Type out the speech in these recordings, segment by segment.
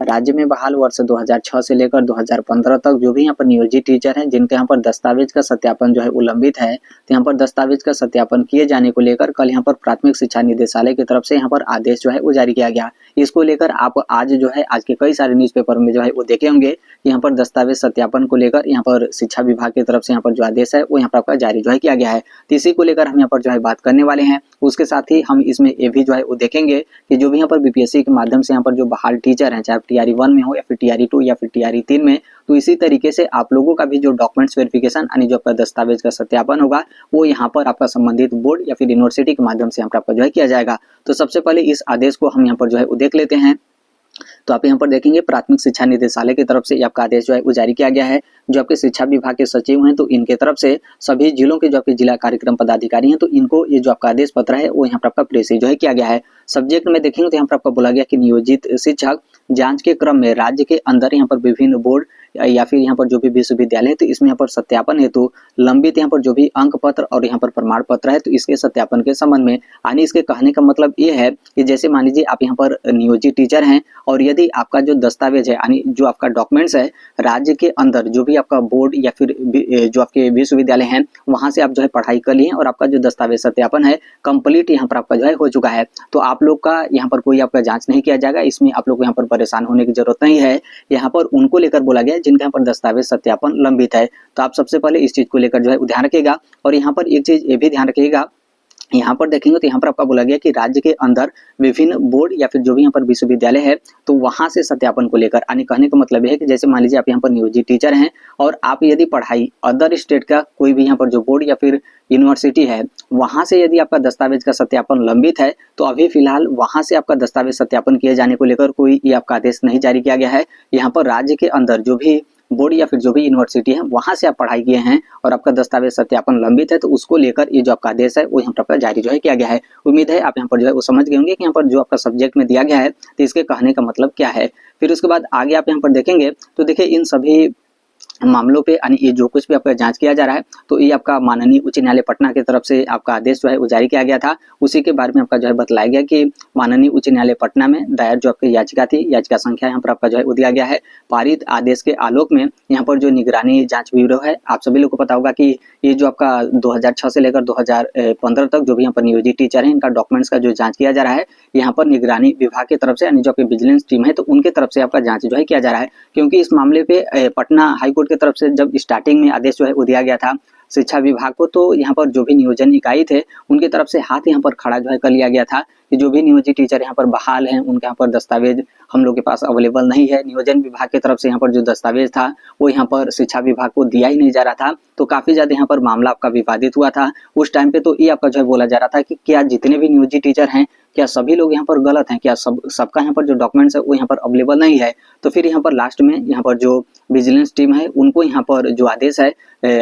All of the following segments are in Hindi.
राज्य में बहाल वर्ष 2006 से लेकर 2015 तक जो भी यहाँ पर नियोजित टीचर हैं जिनके यहाँ पर दस्तावेज का सत्यापन जो है उल्लंघित है, तो यहाँ पर दस्तावेज का सत्यापन किए जाने को लेकर कल यहाँ पर प्राथमिक शिक्षा निदेशालय की तरफ से यहाँ पर आदेश जो है वो जारी किया गया। इसको लेकर आप आज जो है आज के कई सारे न्यूज़पेपर में जो है वो देखे होंगे, यहाँ पर दस्तावेज सत्यापन को लेकर यहाँ पर शिक्षा विभाग की तरफ से यहाँ पर जो आदेश है वो यहाँ पर आपका जारी जो है किया गया है। तो इसी को लेकर हम यहाँ पर जो है बात करने वाले हैं। उसके साथ ही हम इसमें ये भी जो है वो देखेंगे कि जो भी यहाँ पर बीपीएससी के माध्यम से यहाँ पर जो बहाल टीचर हैं, चाहे टीआरई 1 में हो या फिर टीआरई 2 या फिर टीआरई 3 में, तो इसी तरीके से आप लोगों का भी जो डॉक्यूमेंट्स वेरिफिकेशन यानी जो आपका दस्तावेज का सत्यापन होगा वो यहाँ पर आपका संबंधित बोर्ड या फिर यूनिवर्सिटी के माध्यम से यहाँ पर आपका जो है किया जाएगा। तो सबसे पहले इस आदेश को हम यहाँ पर जो है वो देख लेते हैं। तो आप यहाँ पर देखेंगे प्राथमिक शिक्षा निदेशालय की तरफ से आपका आदेश जो है वो जारी किया गया है। जो आपके शिक्षा विभाग के सचिव हैं तो इनके तरफ से सभी जिलों के जो आपके जिला कार्यक्रम पदाधिकारी हैं तो इनको ये जो आपका आदेश पत्र है वो यहाँ पर आपका प्रेषित जो है किया गया है। सब्जेक्ट में देखेंगे तो यहाँ पर आपका बोला गया कि नियोजित शिक्षक जांच के क्रम में राज्य के अंदर यहाँ पर विभिन्न बोर्ड या फिर यहाँ पर जो भी विश्वविद्यालय है तो इसमें यहाँ पर सत्यापन हेतु लंबित यहाँ पर जो भी अंक पत्र और यहाँ पर प्रमाण पत्र है तो इसके सत्यापन के संबंध में यानी इसके कहने का मतलब ये है कि जैसे मान लीजिए आप यहाँ पर नियोजित टीचर हैं और यदि आपका जो दस्तावेज है यानी जो आपका डॉक्यूमेंट्स है राज्य के अंदर जो भी आपका बोर्ड या फिर जो आपके विश्वविद्यालय हैं वहां से आप जो है पढ़ाई कर लिए और आपका जो दस्तावेज सत्यापन है कंप्लीट यहाँ पर आपका जो है हो चुका है, तो आप लोग का यहाँ पर कोई आपका जांच नहीं किया जाएगा। इसमें आप लोग को यहाँ पर परेशान होने की जरूरत नहीं है। यहाँ पर उनको लेकर बोला गया जिनका यहाँ पर दस्तावेज सत्यापन लंबित है। तो आप सबसे पहले इस चीज को लेकर जो है ध्यान रखिएगा। और यहाँ पर एक चीज ये भी ध्यान रखिएगा, यहाँ पर देखेंगे तो यहाँ पर आपका बोला गया कि राज्य के अंदर विभिन्न बोर्ड या फिर जो भी यहाँ पर विश्वविद्यालय है तो वहां से सत्यापन को लेकर यानी कहने का मतलब है कि जैसे मान लीजिए आप यहाँ पर नियोजित टीचर हैं और आप यदि पढ़ाई अदर स्टेट का कोई भी यहाँ पर जो बोर्ड या फिर यूनिवर्सिटी है वहां से यदि आपका दस्तावेज का सत्यापन लंबित है तो अभी फिलहाल वहां से आपका दस्तावेज सत्यापन किए जाने को लेकर कोई ये आपका आदेश नहीं जारी किया गया है। यहाँ पर राज्य के अंदर जो भी बोर्ड या फिर जो भी यूनिवर्सिटी है वहां से आप पढ़ाई किए हैं और आपका दस्तावेज सत्यापन लंबित है तो उसको लेकर ये जो आपका आदेश है वो यहाँ पर जारी जो है किया गया है। उम्मीद है आप यहाँ पर जो है वो समझ गए होंगे कि यहाँ पर जो आपका सब्जेक्ट में दिया गया है तो इसके कहने का मतलब क्या है। फिर उसके बाद आगे आप यहाँ पर देखेंगे तो देखिए इन सभी मामलों पे यानी ये जो कुछ भी आपका जांच किया जा रहा है तो ये आपका माननीय उच्च न्यायालय पटना की तरफ से आपका आदेश जो है वो जारी किया गया था। उसी के बारे में आपका जो है बतलाया गया कि माननीय उच्च न्यायालय पटना में दायर जो आपकी याचिका थी, याचिका संख्या यहाँ पर आपका जो है वो दिया गया है। पारित आदेश के आलोक में यहाँ पर जो निगरानी जांच ब्यूरो है, आप सभी लोग को पता होगा कि ये जो आपका 2006 से लेकर 2015 तक जो भी यहाँ पर नियोजित टीचर है इनका डॉक्यूमेंट्स का जो जांच किया जा रहा है यहाँ पर निगरानी विभाग की तरफ से यानी जो आपकी विजिलेंस टीम है तो उनके तरफ से आपका जांच जो है किया जा रहा है। क्योंकि इस मामले पे पटना हाईकोर्ट की तरफ से जब स्टार्टिंग में आदेश जो है वो दिया गया था शिक्षा विभाग को तो यहाँ पर जो भी नियोजन इकाई थे उनकी तरफ से हाथ यहाँ पर खड़ा जो है कर लिया गया था कि जो भी नियोजित टीचर यहाँ पर बहाल हैं उनके यहाँ पर दस्तावेज हम लोग के पास अवेलेबल नहीं है। नियोजन विभाग की तरफ से यहाँ पर जो दस्तावेज था वो यहाँ पर शिक्षा विभाग को दिया ही नहीं जा रहा था, तो काफी ज्यादा यहाँ पर मामला आपका विवादित हुआ था। उस टाइम पे तो ये आपका जो है बोला जा रहा था कि क्या जितने भी नियोजित टीचर हैं क्या सभी लोग यहाँ पर गलत हैं, क्या सबका यहाँ पर जो डॉक्यूमेंट्स है वो यहाँ पर अवेलेबल नहीं है। तो फिर यहाँ पर लास्ट में यहाँ पर जो विजिलेंस टीम है उनको यहाँ पर जो आदेश है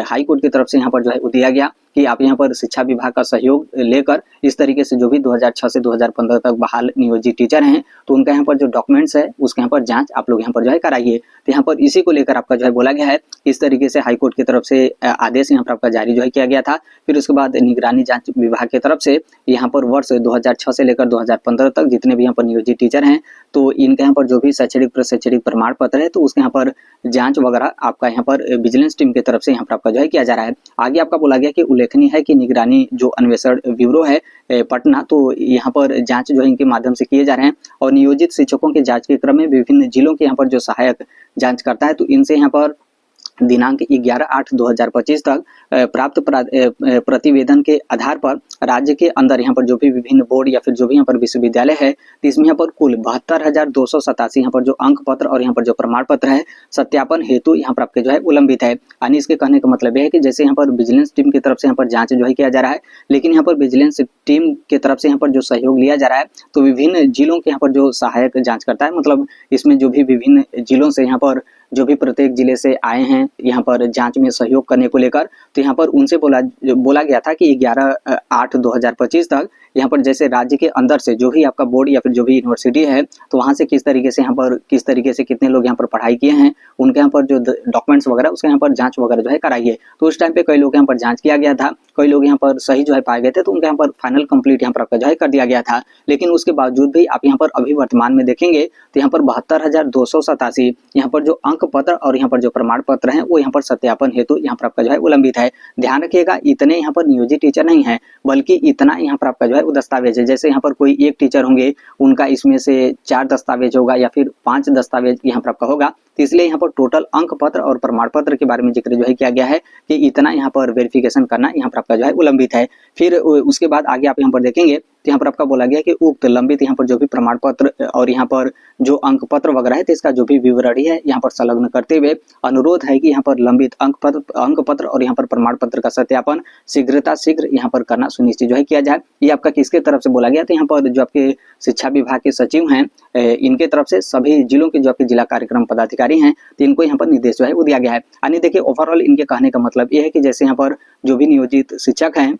हाई कोर्ट की तरफ से यहाँ पर जो है वो दिया गया कि आप यहाँ पर शिक्षा विभाग का सहयोग लेकर इस तरीके से जो भी 2006 से 2015 तक बहाल नियोजित टीचर हैं तो उनका यहाँ पर जो डॉक्यूमेंट्स है उसके यहाँ पर जांच आप लोग यहाँ पर जो है कराइए। तो यहाँ पर इसी को लेकर आपका जो है बोला गया है। इस तरीके से हाई कोर्ट की तरफ से आदेश यहाँ पर आपका जारी जो है किया गया था। फिर उसके बाद निगरानी जांच विभाग की तरफ से यहाँ पर वर्ष 2006 से लेकर 2015 तक जितने भी यहाँ पर नियोजित टीचर हैं तो इनके यहाँ पर जो भी शैक्षणिक प्रशैक्षणिक प्रमाण पत्र है तो उसके यहाँ पर जांच वगैरह आपका यहाँ पर विजिलेंस टीम की तरफ से यहाँ पर आपका जो है किया जा रहा है। आगे आपका बोला गया कि उल्लेखनीय है कि निगरानी जो अन्वेषण ब्यूरो है पटना तो यहाँ पर जांच जो है इनके माध्यम से किए जा रहे हैं और नियोजित शिक्षकों के जांच के क्रम में विभिन्न जिलों के यहाँ पर जो सहायक जांच करता है तो इनसे यहाँ पर दिनांक 11/8/2025 तक प्राप्त प्रतिवेदन के आधार पर राज्य के अंदर यहाँ पर जो भी विभिन्न बोर्ड या फिर जो भी यहाँ पर विश्वविद्यालय है तो इसमें यहाँ पर कुल 72,287 यहाँ पर जो अंक पत्र और यहाँ पर जो प्रमाण पत्र है सत्यापन हेतु यहाँ पर आपके जो है उल्लंघित है। यानी इसके कहने का मतलब है कि जैसे यहाँ पर विजिलेंस टीम की तरफ से यहाँ पर जांच जो है किया जा रहा है लेकिन यहाँ पर विजिलेंस टीम की तरफ से यहाँ पर जो सहयोग लिया जा रहा है तो विभिन्न जिलों के यहाँ पर जो सहायक जाँच करता है, मतलब इसमें जो भी विभिन्न जिलों से यहाँ पर जो भी प्रत्येक जिले से आए हैं यहाँ पर जांच में सहयोग करने को लेकर तो यहाँ पर उनसे बोला गया था कि 11/8/2025 तक यहाँ पर जैसे राज्य के अंदर से जो भी आपका बोर्ड या फिर जो भी यूनिवर्सिटी है तो वहाँ से किस तरीके से यहाँ पर किस तरीके से कितने लोग यहाँ पर पढ़ाई किए हैं, उनके यहाँ पर जो डॉक्यूमेंट्स वगैरह उसके यहाँ पर जांच वगैरह जो है कराइए। तो उस टाइम पे कई लोग यहाँ पर जांच किया गया था, कई लोग यहाँ पर सही जो है पाए गए थे, तो उनके यहाँ पर फाइनल कंप्लीट यहाँ पर आपका जो है कर दिया गया था। लेकिन उसके बावजूद भी आप यहाँ पर अभी वर्तमान में देखेंगे तो यहाँ पर 72,287 यहाँ पर जो अंक पत्र और यहाँ पर जो प्रमाण पत्र हैं वो यहाँ पर सत्यापन हेतु यहाँ पर आपका जो है उल्लंबित है। ध्यान रखिएगा, इतने यहाँ पर नियोजित टीचर नहीं है, बल्कि इतना यहाँ पर आपका जो है वो दस्तावेज है। जैसे यहाँ पर कोई एक टीचर होंगे, उनका इसमें से 4 दस्तावेज होगा या फिर 5 दस्तावेज यहाँ पर आपका होगा, तो इसलिए यहाँ पर टोटल अंक पत्र और प्रमाण पत्र के बारे में जिक्र जो है किया गया है कि इतना यहाँ पर वेरिफिकेशन करना यहाँ पर आपका जो है उल्लंबित है। फिर उसके बाद आगे आप यहाँ पर देखेंगे तो यहाँ पर आपका बोला गया कि उक्त लंबित यहाँ पर जो भी प्रमाण पत्र और यहाँ पर जो अंक पत्र वगैरह है तो इसका जो भी विवरणी है यहाँ पर संलग्न करते हुए अनुरोध है कि यहाँ पर लंबित अंक पत्र और यहाँ पर प्रमाण पत्र का सत्यापन शीघ्र यहाँ पर करना सुनिश्चित जो है किया जाए। ये आपका किसके तरफ से बोला गया? तो यहाँ पर जो आपके शिक्षा विभाग के सचिव हैं इनके तरफ से सभी जिलों के जो आपके जिला कार्यक्रम पदाधिकारी हैं तो इनको यहाँ पर निर्देश जो है वो दिया गया है। यानी देखिए ओवरऑल इनके कहने का मतलब ये है कि जैसे यहाँ पर जो भी नियोजित शिक्षक हैं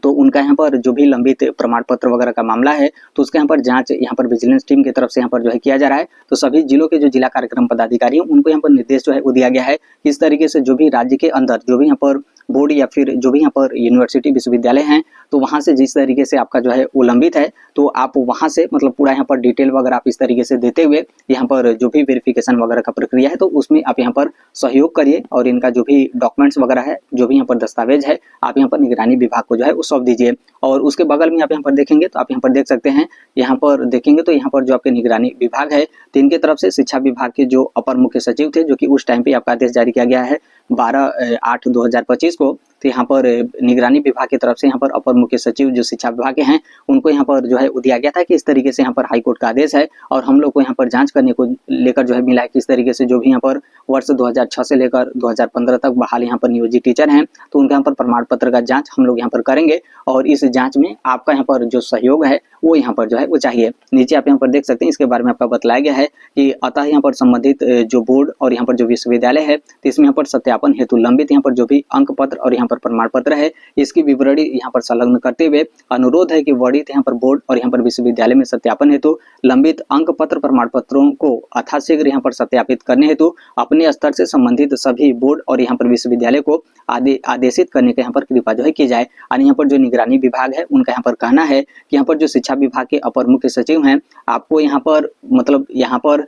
तो उनका यहाँ पर जो भी लंबित प्रमाण पत्र वगैरह का मामला है तो उसका यहाँ पर जांच यहाँ पर विजिलेंस टीम की तरफ से यहाँ पर जो है किया जा रहा है। तो सभी जिलों के जो जिला कार्यक्रम पदाधिकारी हैं उनको यहाँ पर निर्देश जो है वो दिया गया है इस तरीके से जो भी राज्य के अंदर जो भी यहाँ पर बोर्ड या फिर जो भी यहाँ पर यूनिवर्सिटी विश्वविद्यालय हैं तो वहाँ से जिस तरीके से आपका जो है उल्लंबित है तो आप वहाँ से मतलब पूरा यहाँ पर डिटेल वगैरह आप इस तरीके से देते हुए यहाँ पर जो भी वेरिफिकेशन वगैरह का प्रक्रिया है तो उसमें आप यहाँ पर सहयोग करिए और इनका जो भी डॉक्यूमेंट्स वगैरह है जो भी यहाँ पर दस्तावेज है आप यहाँ पर निगरानी विभाग को जो है वो सौंप दीजिए। और उसके बगल में आप यहाँ पर देखेंगे तो आप यहाँ पर देख सकते हैं, यहाँ पर देखेंगे तो यहाँ पर जो आपके निगरानी विभाग है तो इनके तरफ से शिक्षा विभाग के जो अपर मुख्य सचिव थे जो कि उस टाइम पे आपका आदेश जारी किया गया है 12/8/2025 को, तो यहाँ पर निगरानी विभाग की तरफ से यहाँ पर अपर मुख्य सचिव जो शिक्षा विभाग के हैं उनको यहाँ पर जो है दिया गया था कि इस तरीके से यहाँ पर हाईकोर्ट का आदेश है और हम लोग को यहाँ पर जांच करने को लेकर जो है मिला है कि इस तरीके से जो भी यहाँ पर वर्ष 2006 से लेकर 2015 तक बहाल यहाँ पर नियोजित टीचर हैं तो उनके यहाँ पर प्रमाण पत्र का जांच हम लोग यहाँ पर करेंगे और इस जांच में आपका यहाँ पर जो सहयोग है वो यहाँ पर जो है वो चाहिए। नीचे आप यहाँ पर देख सकते हैं, इसके बारे में आपका बतलाया गया है कि अतः यहाँ पर संबंधित जो बोर्ड और यहाँ पर जो विश्वविद्यालय है तो इसमें यहाँ पर सत्यापन हेतु लंबित यहाँ पर जो भी अंक पत्र और यहाँ पर प्रमाण पत्र है इसकी विवरणी यहाँ पर संलग्न करते हुए अनुरोध है कि वर्णित यहाँ पर बोर्ड और यहाँ पर विश्वविद्यालय में सत्यापन हेतु लंबित अंक पत्र प्रमाण पत्रों को यथाशीघ्र यहाँ पर सत्यापित करने हेतु अपने स्तर से संबंधित सभी बोर्ड और यहाँ पर विश्वविद्यालय को आदेशित करने का यहाँ पर कृपा जो है की जाए। और यहाँ पर जो निगरानी विभाग है उनका यहाँ पर कहना है कि यहाँ पर जो शिक्षा विभाग के अपर मुख्य सचिव हैं आपको यहाँ पर मतलब यहाँ पर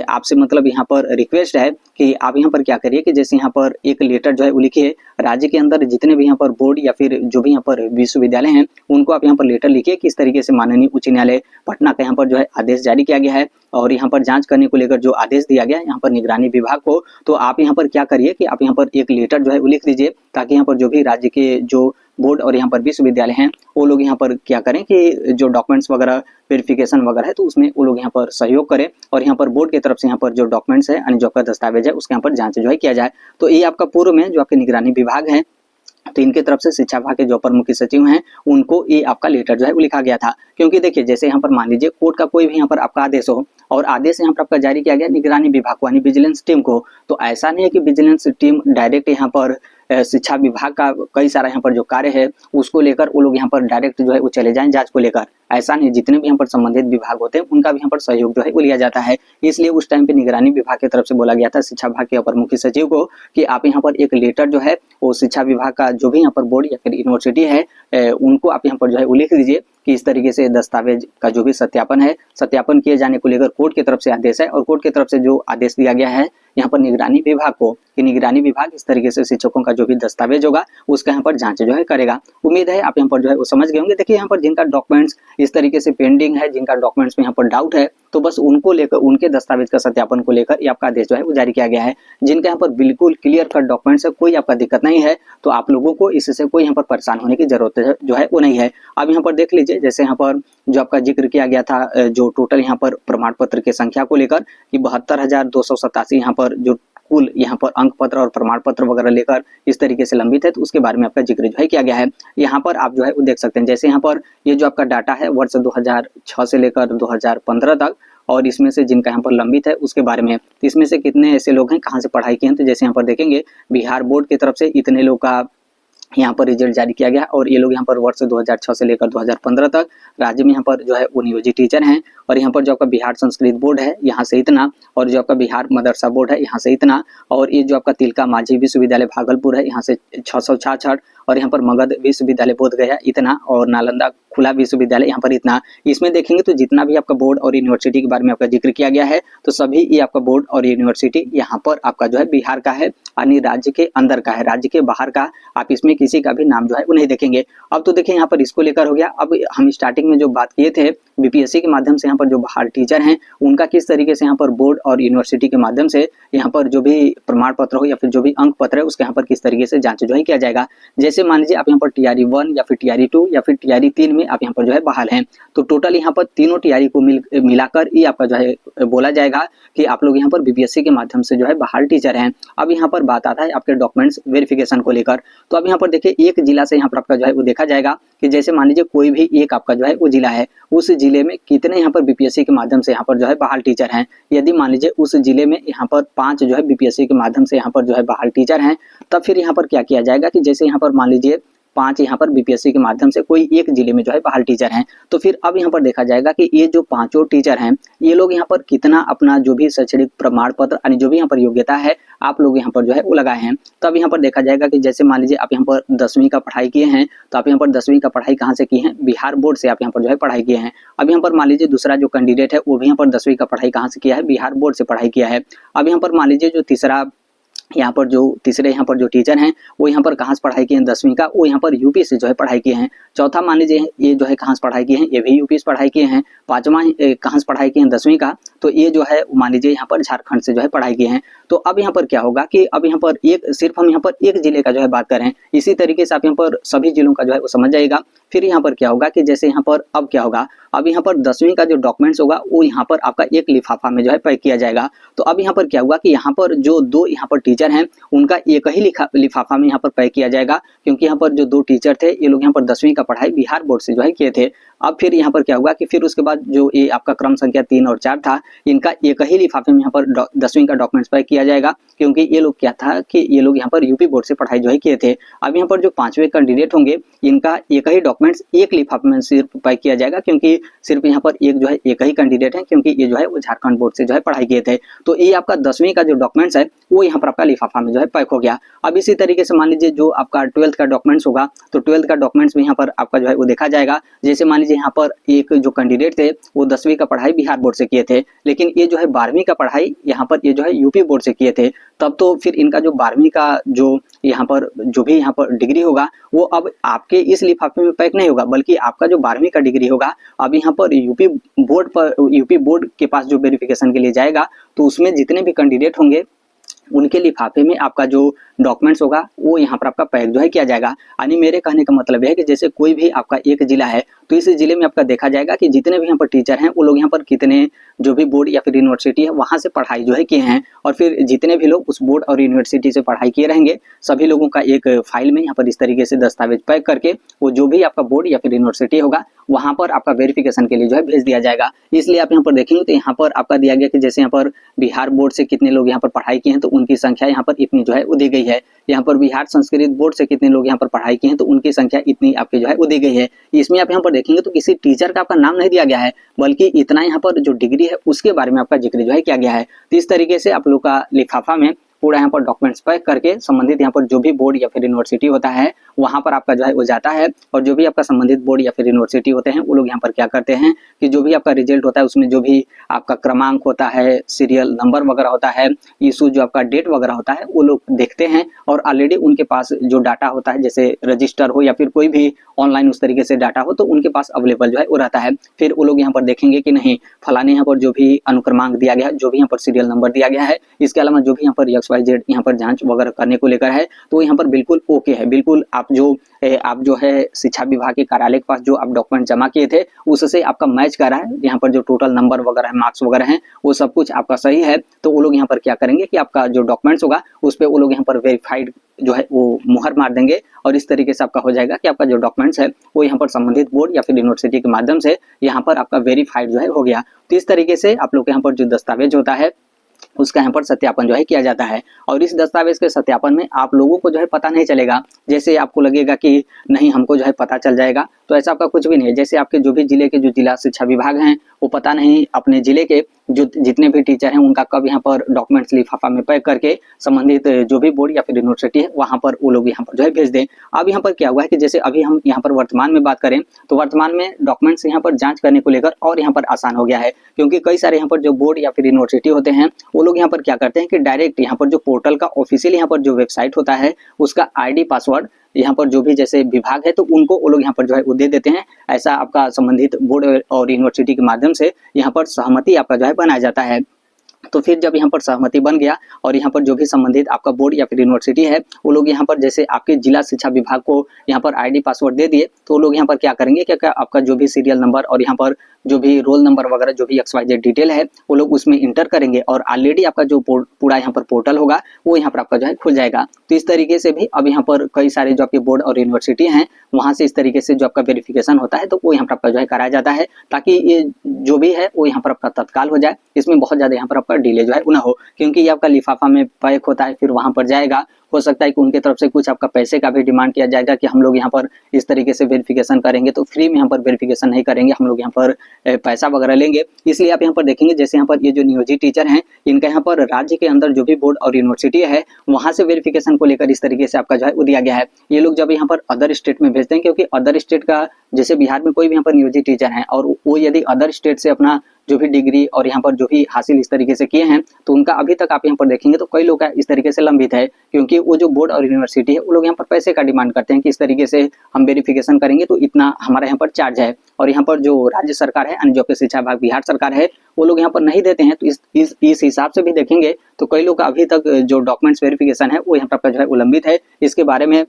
आपसे मतलब यहाँ पर रिक्वेस्ट है कि आप यहाँ पर क्या करिए कि जैसे यहाँ पर एक लेटर जो है वो लिखिए राज्य के अंदर जितने भी यहाँ पर बोर्ड या फिर जो भी यहाँ पर विश्वविद्यालय हैं उनको आप यहाँ पर लेटर लिखिए कि इस तरीके से माननीय उच्च न्यायालय पटना का यहाँ पर जो है आदेश जारी किया गया है और यहाँ पर जांच करने को लेकर जो आदेश दिया गया है यहाँ पर निगरानी विभाग को, तो आप यहाँ पर क्या करिए कि आप यहाँ पर एक लेटर जो है वो लिख दीजिए ताकि यहाँ पर जो भी राज्य के जो बोर्ड और यहाँ पर विश्वविद्यालय हैं वो लोग यहाँ पर क्या करें कि जो डॉक्यूमेंट्स वगैरह वेरिफिकेशन वगैरह है तो उसमें वो लोग यहाँ पर सहयोग करें और यहाँ पर बोर्ड की तरफ से यहाँ पर जो डॉक्यूमेंट्स है यानी जो आपका दस्तावेज है उसके यहाँ पर जांच जो है किया जाए। तो ये आपका पूर्व में जो आपके निगरानी विभाग है तो इनके तरफ से शिक्षा विभाग के जो अपर मुख्य सचिव हैं उनको ये आपका लेटर जो है वो लिखा गया था। क्योंकि देखिए जैसे यहाँ पर मान लीजिए कोर्ट का कोई भी यहाँ पर आपका आदेश हो और आदेश यहाँ पर आपका जारी किया गया निगरानी विभाग को यानी विजिलेंस टीम को, तो ऐसा नहीं है कि विजिलेंस टीम डायरेक्ट यहाँ पर शिक्षा विभाग का कई सारा यहाँ पर जो कार्य है उसको लेकर वो लोग यहाँ पर डायरेक्ट जो है वो चले जाएं जांच को लेकर, ऐसा नहीं। जितने भी यहाँ पर संबंधित विभाग होते हैं उनका भी यहाँ पर सहयोग जो है वो लिया जाता है। इसलिए उस टाइम पे निगरानी विभाग की तरफ से बोला गया था शिक्षा विभाग के अपर मुख्य सचिव को कि आप यहाँ पर एक लेटर जो है वो शिक्षा विभाग का जो भी यहाँ पर बोर्ड या फिर यूनिवर्सिटी है उनको आप यहाँ पर जो है वो लिख दीजिए कि इस तरीके से दस्तावेज का जो भी सत्यापन है सत्यापन किए जाने को लेकर कोर्ट की तरफ से आदेश है और कोर्ट की तरफ से जो आदेश दिया गया है यहाँ पर निगरानी विभाग को कि निगरानी विभाग इस तरीके से शिक्षकों का जो भी दस्तावेज होगा उसका यहाँ पर जांच जो है करेगा। उम्मीद है आप यहाँ पर जो है वो समझ गए होंगे। देखिए यहाँ पर जिनका डॉक्यूमेंट्स इस तरीके से पेंडिंग है, जिनका डॉक्यूमेंट्स में यहाँ पर डाउट है तो बस उनको लेकर उनके दस्तावेज का सत्यापन को लेकर ये आपका आदेश जो है वो जारी किया गया है। जिनका यहाँ पर बिल्कुल क्लियर कट डॉक्यूमेंट्स है, कोई आपका दिक्कत नहीं है तो आप लोगों को इससे कोई यहाँ पर परेशान होने की जरूरत जो है वो नहीं है। अब यहाँ पर देख लीजिए जैसे यहाँ पर जो आपका जिक्र किया गया था जो टोटल यहाँ पर प्रमाण पत्र की संख्या को लेकर कि 72,287 यहाँ पर जो कुल यहाँ पर अंक पत्र और प्रमाण पत्र वगैरह लेकर इस तरीके से लंबित है तो उसके बारे में आपका जिक्र जो है किया गया है। यहाँ पर आप जो है वो देख सकते हैं जैसे यहाँ पर ये जो आपका डाटा है वर्ष 2006 से लेकर 2015 तक और इसमें से जिनका यहाँ पर लंबित है उसके बारे में, तो इसमें से कितने ऐसे लोग हैं कहाँ से पढ़ाई किए हैं। तो जैसे यहाँ पर देखेंगे बिहार बोर्ड की तरफ से इतने लोग का यहाँ पर रिजल्ट जारी किया गया और ये लोग यहाँ पर वर्ष 2006 से लेकर 2015 तक राज्य में यहाँ पर जो है वो नियोजित टीचर हैं। और यहाँ पर जो आपका बिहार संस्कृत बोर्ड है यहाँ से इतना, और जो आपका बिहार मदरसा बोर्ड है यहाँ से इतना, और ये जो आपका तिलका माझी विश्वविद्यालय भागलपुर है यहाँ से 666, और यहाँ पर मगध विश्वविद्यालय बोधगया इतना, और नालंदा खुला विश्वविद्यालय यहाँ पर इतना। इसमें देखेंगे तो जितना भी आपका बोर्ड और यूनिवर्सिटी के बारे में आपका जिक्र किया गया है तो सभी ये आपका बोर्ड और यूनिवर्सिटी यहाँ पर आपका जो है बिहार का है, यानी राज्य के अंदर का है, राज्य के बाहर का आप इसमें किसी का भी नाम जो है वो नहीं देखेंगे। अब तो देखिए यहाँ पर इसको लेकर हो गया। अब हम स्टार्टिंग में जो बात किए थे बीपीएससी के माध्यम से यहाँ पर जो बाहर टीचर हैं उनका किस तरीके से यहाँ पर बोर्ड और यूनिवर्सिटी के माध्यम से यहाँ पर जो भी प्रमाण पत्र हो या फिर जो भी अंक पत्र है उसके यहाँ पर किस तरीके से जांच जो है किया जाएगा। जैसे मान लीजिए आप यहाँ पर टीआरई 1 या फिर टीआरई 2 या फिर टीआरई 3 में आप यहाँ पर जो है बहाल हैं, तो टोटल यहाँ पर तीनों टीआरई को मिलाकर ये आपका जो है बोला जाएगा कि आप लोग यहाँ पर बीपीएससी के माध्यम से जो है बहाल टीचर हैं। अब यहाँ पर बात आता है आपके डॉक्यूमेंट्स वेरिफिकेशन को लेकर। तो अब यहाँ पर देखिए एक जिला से यहाँ पर आपका जो है वो देखा जाएगा कि जैसे मान लीजिए कोई भी एक आपका जो है वो जिला है, उस जिले में कितने यहाँ पर बीपीएससी के माध्यम से यहाँ पर जो है बहाल टीचर हैं। यदि मान लीजिए उस जिले में यहाँ पर 5 जो है बीपीएससी के माध्यम से यहाँ पर जो है बहाल टीचर हैं, तब फिर यहाँ पर क्या किया जाएगा कि जैसे यहाँ पर मान लीजिए 5 यहाँ पर बीपीएससी के माध्यम से कोई एक जिले में जो है बहाल टीचर हैं, तो फिर अब यहाँ पर देखा जाएगा कि ये जो 5 टीचर हैं ये लोग यहाँ पर कितना अपना जो भी शैक्षणिक प्रमाण पत्र यानी जो भी यहाँ पर योग्यता है आप लोग यहाँ पर जो है वो लगाए हैं। तब यहाँ पर देखा जाएगा कि जैसे मान लीजिए आप यहाँ पर 10वीं का पढ़ाई किए हैं, तो आप यहाँ पर 10वीं का पढ़ाई कहाँ से किए हैं, बिहार बोर्ड से आप यहाँ पर जो है पढ़ाई किए हैं। अब यहाँ पर मान लीजिए दूसरा जो कैंडिडेट है वो भी यहाँ पर 10वीं का पढ़ाई कहाँ से किया है, बिहार बोर्ड से पढ़ाई किया है। अब यहाँ पर मान लीजिए जो तीसरे यहाँ पर जो टीचर हैं वो यहाँ पर कहाँ से पढ़ाई किए हैं 10वीं का, वो यहाँ पर यूपी से जो है पढ़ाई किए हैं। चौथा मान लीजिए ये जो है कहाँ से पढ़ाई किए हैं, ये भी यूपी से पढ़ाई किए हैं। 5वां कहाँ से पढ़ाई किए हैं 10वीं का, तो ये जो है मान लीजिए यहाँ पर झारखंड से जो है पढ़ाई किए हैं। तो अब यहाँ पर क्या होगा कि अब यहाँ पर सिर्फ हम यहाँ पर एक जिले का जो है बात करें, इसी तरीके से आप यहाँ पर सभी जिलों का जो है वो समझ जाएगा। फिर यहाँ पर क्या होगा कि जैसे यहाँ पर अब क्या होगा, अब यहाँ पर 10वीं का जो डॉक्यूमेंट्स होगा वो यहाँ पर आपका एक लिफाफा में जो है पैक किया जाएगा। तो अब यहाँ पर क्या हुआ कि यहाँ पर जो 2 यहाँ पर टीचर हैं उनका एक ही लिफाफा में यहाँ पर पैक किया जाएगा, क्योंकि यहाँ पर जो 2 टीचर थे ये लोग यहाँ पर 10वीं का पढ़ाई बिहार बोर्ड से जो है किए थे। अब फिर यहाँ पर क्या हुआ कि फिर उसके बाद जो ये आपका क्रम संख्या 3 और 4 था इनका एक ही लिफाफे में यहाँ पर 10वीं का डॉक्यूमेंट्स पैक किया जाएगा, क्योंकि ये लोग क्या था कि ये लोग यहाँ पर यूपी बोर्ड से पढ़ाई जो है किए थे। अब यहाँ पर जो 5वें कैंडिडेट होंगे इनका एक ही डॉक्यूमेंट्स एक लिफाफे में सिर्फ पैक किया जाएगा, क्योंकि सिर्फ यहाँ पर एक जो है एक ही कैंडिडेट है, क्योंकि ये जो है वो झारखंड बोर्ड से जो है पढ़ाई किए थे। तो ये आपका 10वीं का जो डॉक्यूमेंट्स है वो यहाँ पर आपका लिफाफा में जो है पैक हो गया। अब इसी तरीके से मान लीजिए जो आपका 12th का डॉक्यूमेंट्स होगा, तो 12th का डॉक्यूमेंट्स भी यहाँ पर आपका जो है वो देखा जाएगा। जैसे मान लीजिए यहाँ पर एक जो कैंडिडेट थे वो 10वीं का पढ़ाई बिहार बोर्ड से किए थे, लेकिन ये जो है 12वीं का पढ़ाई यहाँ पर ये जो है यूपी बोर्ड से किए थे। तब तो फिर इनका जो 12वीं का जो यहाँ पर जो भी यहाँ पर डिग्री होगा वो अब आपके इस लिफाफे में पैक नहीं होगा, बल्कि आपका जो 12वीं का डिग्री होगा अब यहाँ पर यूपी बोर्ड के पास जो वेरिफिकेशन के लिए जाएगा, तो उसमें जितने भी कैंडिडेट होंगे उनके लिफाफे में आपका जो डॉक्यूमेंट्स होगा वो यहाँ पर आपका पैक जो है किया जाएगा। यानी मेरे कहने का मतलब है कि जैसे कोई भी आपका एक जिला है तो इस जिले में आपका देखा जाएगा कि जितने भी यहाँ पर टीचर हैं वो लोग यहाँ पर कितने जो भी बोर्ड या फिर यूनिवर्सिटी है वहाँ से पढ़ाई जो है किए हैं, और फिर जितने भी लोग उस बोर्ड और यूनिवर्सिटी से पढ़ाई किए रहेंगे सभी लोगों का एक फाइल में यहाँ पर इस तरीके से दस्तावेज पैक करके वो जो भी आपका बोर्ड या फिर यूनिवर्सिटी होगा वहाँ पर आपका वेरिफिकेशन के लिए जो है भेज दिया जाएगा। इसलिए आप यहाँ पर देखेंगे तो यहाँ पर आपका दिया गया कि जैसे यहाँ पर बिहार बोर्ड से कितने लोग यहाँ पर पढ़ाई किए हैं तो उनकी संख्या यहाँ पर इतनी जो है वो दी गई है। यहाँ पर बिहार संस्कृत बोर्ड से कितने लोग यहाँ पर पढ़ाई किए हैं तो उनकी संख्या इतनी आपकी जो है वो दी गई है। इसमें आप यहाँ पर देखेंगे तो किसी टीचर का आपका नाम नहीं दिया गया है, बल्कि इतना यहाँ पर जो डिग्री है उसके बारे में आपका जिक्र जो है किया गया है। तो इस तरीके से आप लोग का लिफाफा में पूरा यहाँ पर डॉक्यूमेंट्स पैक करके संबंधित यहाँ पर जो भी बोर्ड या फिर यूनिवर्सिटी होता है वहाँ पर आपका जो है वो जाता है, और जो भी आपका संबंधित बोर्ड या फिर यूनिवर्सिटी होते हैं वो लोग यहाँ पर क्या करते हैं कि जो भी आपका रिजल्ट होता है उसमें जो भी आपका क्रमांक होता है, सीरियल नंबर वगैरह होता है, इशू जो आपका डेट वगैरह होता है वो लोग देखते हैं, और ऑलरेडी उनके पास जो डाटा होता है जैसे रजिस्टर हो या फिर कोई भी ऑनलाइन उस तरीके से डाटा हो तो उनके पास अवेलेबल जो है वो रहता है। फिर वो लोग यहाँ पर देखेंगे कि नहीं फलाने यहाँ पर जो भी अनुक्रमांक दिया गया है, जो भी यहाँ पर सीरियल नंबर दिया गया है, इसके अलावा जो भी यहाँ पर XYZ यहाँ पर जांच वगैरह करने को लेकर है तो यहाँ पर बिल्कुल ओके है। बिल्कुल आप जो है शिक्षा विभाग के कार्यालय के पास जो आप डॉक्यूमेंट जमा किए थे उससे आपका मैच कर रहा है, यहाँ पर जो टोटल नंबर वगैरह है, मार्क्स वगैरह हैं वो सब कुछ आपका सही है, तो वो लोग यहाँ पर क्या करेंगे कि आपका जो डॉक्यूमेंट्स होगा उस पर वो लोग यहाँ पर वेरीफाइड जो है वो मुहर मार देंगे, और इस तरीके से आपका हो जाएगा कि आपका जो डॉक्यूमेंट्स है वो यहाँ पर संबंधित बोर्ड या फिर यूनिवर्सिटी के माध्यम से यहाँ पर आपका वेरीफाइड जो है हो गया। तो इस तरीके से आप लोग यहाँ पर जो दस्तावेज होता है उसका यहाँ पर सत्यापन जो है किया जाता है। और इस दस्तावेज के सत्यापन में आप लोगों को जो है पता नहीं चलेगा, जैसे आपको लगेगा कि नहीं हमको जो है पता चल जाएगा, तो ऐसा आपका कुछ भी नहीं है। जैसे आपके जो भी जिले के जो जिला शिक्षा विभाग हैं वो पता नहीं अपने जिले के जो जितने भी टीचर हैं उनका कब यहाँ पर डॉक्यूमेंट्स लिफाफा में पैक करके संबंधित जो भी बोर्ड या फिर यूनिवर्सिटी है वहाँ पर वो लोग यहाँ पर जो है भेज दें। अब यहाँ पर क्या हुआ है कि जैसे अभी हम यहाँ पर वर्तमान में बात करें तो वर्तमान में डॉक्यूमेंट्स यहाँ पर जांच करने को लेकर और यहाँ पर आसान हो गया है, क्योंकि कई सारे यहाँ पर जो बोर्ड या फिर यूनिवर्सिटी होते हैं वो लोग यहाँ पर क्या करते हैं कि डायरेक्ट यहाँ पर जो पोर्टल का ऑफिशियल यहाँ पर जो वेबसाइट होता है उसका आईडी पासवर्ड यहाँ पर जो भी जैसे विभाग है तो उनको वो लोग यहाँ पर जो है वो दे देते हैं। ऐसा आपका संबंधित बोर्ड और यूनिवर्सिटी के माध्यम से यहाँ पर सहमति आपका जो है बनाया जाता है। तो फिर जब यहाँ पर सहमति बन गया और यहाँ पर जो भी संबंधित आपका बोर्ड या फिर यूनिवर्सिटी है वो लोग यहाँ पर जैसे आपके जिला शिक्षा विभाग को यहाँ पर आईडी पासवर्ड दे दिए, तो वो लोग यहाँ पर क्या करेंगे क्या आपका जो भी सीरियल नंबर और यहाँ पर जो भी रोल नंबर वगैरह जो भी XYZ डिटेल है वो लोग उसमें इंटर करेंगे और ऑलरेडी आपका जो पूरा यहाँ पर पोर्टल होगा वो यहाँ पर आपका जो है खुल जाएगा। तो इस तरीके से भी अब यहाँ पर कई सारे जो आपके बोर्ड और यूनिवर्सिटी हैं वहाँ से इस तरीके से जो आपका वेरिफिकेशन होता है तो वो यहाँ पर आपका जो है कराया जाता है, ताकि ये जो भी है वो यहाँ पर आपका तत्काल हो जाए, इसमें बहुत ज़्यादा यहाँ पर आपका डिले जो है वो ना हो, क्योंकि ये आपका लिफाफा में पैक होता है फिर वहाँ पर जाएगा, हो सकता है कि उनके तरफ से कुछ आपका पैसे का भी डिमांड किया जाएगा कि हम लोग यहाँ पर इस तरीके से वेरिफिकेशन करेंगे, तो फ्री में यहाँ पर वेरिफिकेशन नहीं करेंगे, हम लोग यहाँ पर पैसा वगैरह लेंगे। इसलिए आप यहाँ पर देखेंगे जैसे यहाँ पर ये जो नियोजित टीचर हैं इनका यहाँ पर राज्य के अंदर जो भी बोर्ड और यूनिवर्सिटी है वहाँ से वेरिफिकेशन को लेकर इस तरीके से आपका जो है वो दिया गया है। ये लोग जब यहाँ पर अदर स्टेट में भेजते हैं, क्योंकि अदर स्टेट का जैसे बिहार में कोई भी यहाँ पर नियोजित टीचर है और वो यदि अदर स्टेट से अपना जो भी डिग्री और यहाँ पर जो भी हासिल इस तरीके से किए हैं तो उनका अभी तक आप यहाँ पर देखेंगे तो कई लोग का इस तरीके से लंबित है, क्योंकि वो जो बोर्ड और यूनिवर्सिटी है वो लोग यहाँ पर पैसे का डिमांड करते हैं कि इस तरीके से हम वेरिफिकेशन करेंगे तो इतना हमारा यहाँ पर चार्ज है। और यहाँ पर जो राज्य सरकार है यानी जो आपके शिक्षा विभाग बिहार सरकार है वो लोग यहाँ पर नहीं देते हैं। तो इस हिसाब से भी देखेंगे तो कई लोग का अभी तक जो डॉक्यूमेंट्स वेरिफिकेशन है वो यहाँ पर आपका जो है उल्लंघित है। इसके बारे में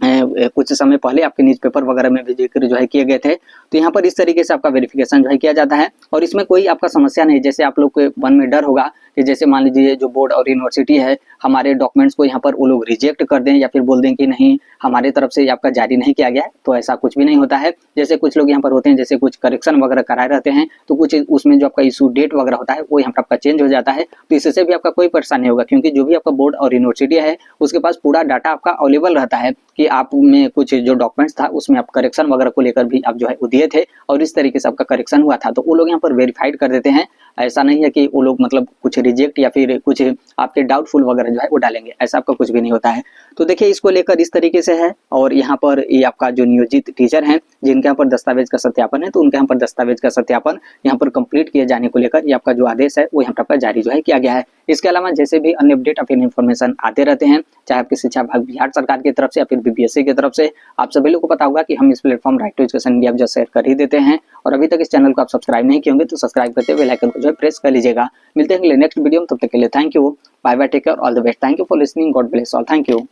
कुछ समय पहले आपके न्यूज़पेपर वगैरह में भी जिक्र जो है किए गए थे। तो यहाँ पर इस तरीके से आपका वेरिफिकेशन जो है किया जाता है और इसमें कोई आपका समस्या नहीं। जैसे आप लोग के मन में डर होगा कि जैसे मान लीजिए जो बोर्ड और यूनिवर्सिटी है हमारे डॉक्यूमेंट्स को यहाँ पर वो लोग रिजेक्ट कर दें या फिर बोल दें कि नहीं हमारे तरफ से आपका जारी नहीं किया गया है, तो ऐसा कुछ भी नहीं होता है। जैसे कुछ लोग यहाँ पर होते हैं जैसे कुछ करेक्शन वगैरह कराए रहते हैं तो कुछ उसमें जो आपका इशू डेट वगैरह होता है वो यहाँ पर आपका चेंज हो जाता है, तो इससे भी आपका कोई परेशानी नहीं होगा, क्योंकि जो भी आपका बोर्ड और यूनिवर्सिटी है उसके पास पूरा डाटा आपका अवेलेबल रहता है कि आप में कुछ जो डॉक्यूमेंट्स था उसमें आप करेक्शन वगैरह को लेकर भी आप जो है वो दिए थे और इस तरीके से आपका करेक्शन हुआ था, तो वो लोग यहाँ पर वेरीफाइड कर देते हैं। ऐसा नहीं है कि वो लोग मतलब कुछ रिजेक्ट या फिर कुछ आपके डाउटफुल वगैरह जो है वो डालेंगे, ऐसा आपका कुछ भी नहीं होता है। तो देखिए इसको लेकर इस तरीके से है। और यहाँ पर ये आपका जो नियोजित टीचर हैं जिनके यहाँ पर दस्तावेज का सत्यापन है तो उनके यहाँ पर दस्तावेज का सत्यापन यहाँ पर कंप्लीट किए जाने को लेकर ये आपका जो आदेश है वो यहाँ पर आपका जारी जो है किया गया है। इसके अलावा जैसे भी अन्य अपडेट या फिर इन्फॉर्मेशन आते रहते हैं चाहे आपकी शिक्षा विभाग बिहार सरकार की तरफ से या फिर BPSC की तरफ से, आप सभी लोगों को पता होगा कि हम इस platform right to education India जो शेयर कर ही देते हैं। और अभी तक इस चैनल को आप सब्सक्राइब नहीं किए होंगे तो सब्सक्राइब करते बेल आइकन को जो है प्रेस कर लीजिएगा। मिलते हैं नेक्स्ट वीडियो में, तब तक के लिए thank you, bye bye, take care, all the best, thank you for listening, God bless all, thank you.